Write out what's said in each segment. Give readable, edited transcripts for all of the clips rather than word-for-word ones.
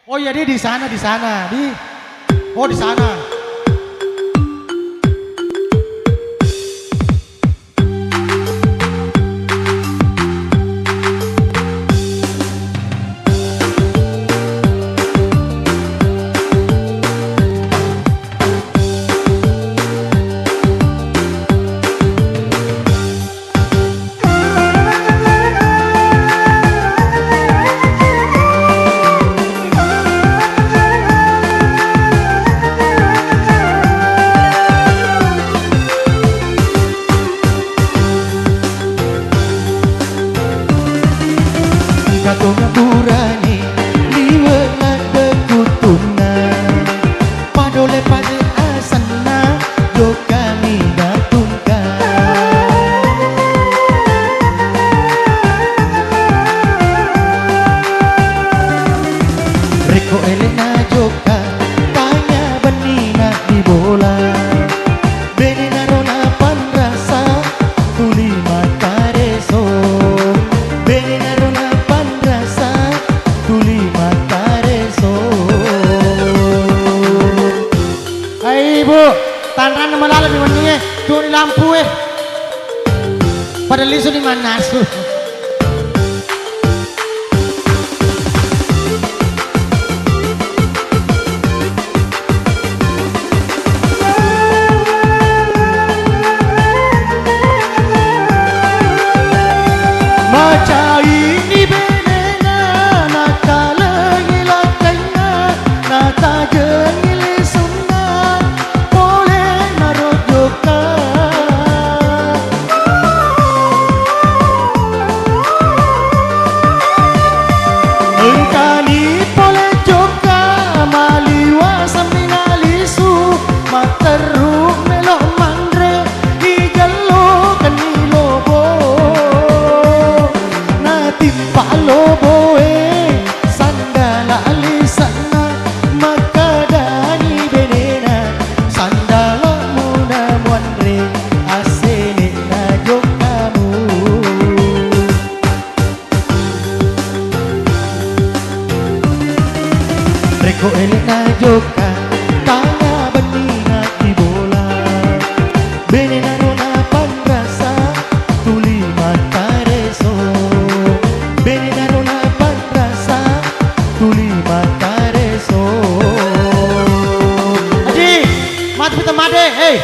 Oh iya dia di sana di. Oh di sana. Kau ngaburani liwat bekutuna padole pada asana do kami datungka reko elena joka tanya benina di bola benina rona panrasa tuli mata reso benina rona panrasa tuli mata reso. Hai ibu, tanran malam di mana tuh lampu pada lisu di mana su? Maca ini benena nata lengila kena nata jengili sunna boleh narodoka engkani boleh joka maliwa saminalisu materuk melok mandre hijalo kenilobo timpa loboe sandala alisana makadani benena sandala muna muanre asene na jokamu reko elena joka tanya benina di bola benena rona panrasa tuli mata reso benina rona panrasa tuli mata reso. Haji, mati kita made, hei.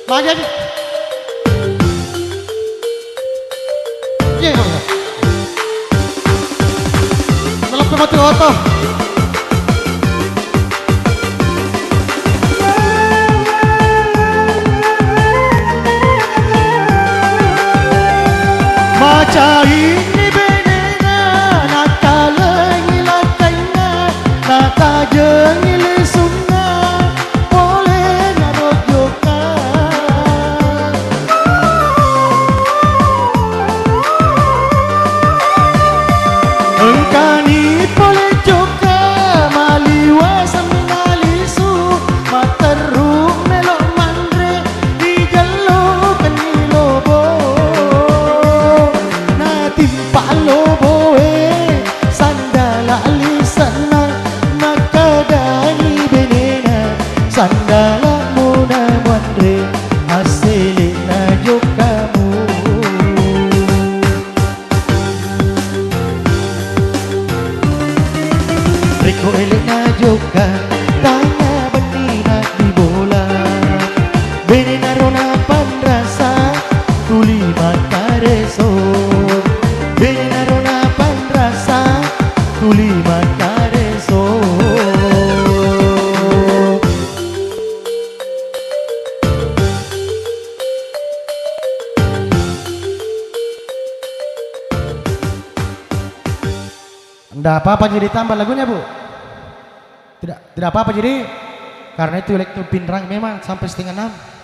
Maju aja. Iya, kalau melok mati oto. Maca ini benena nata lengila kena nata jengili sunna boleh narodoka engkani boleh joka maliwa saminalisu materuk melok mandre hijalo kenilobo timpa loboe sandala alisana makadani benena sandala muna muandre asele na jokamu reko elena joka tanya benina di bola benena rona panrasa tuli mata reso benina rona panrasa tuli mata reso. Tidak apa-apa jadi tambah lagunya bu. Tidak apa-apa jadi karena itu elektro pinrang memang sampai 5:30.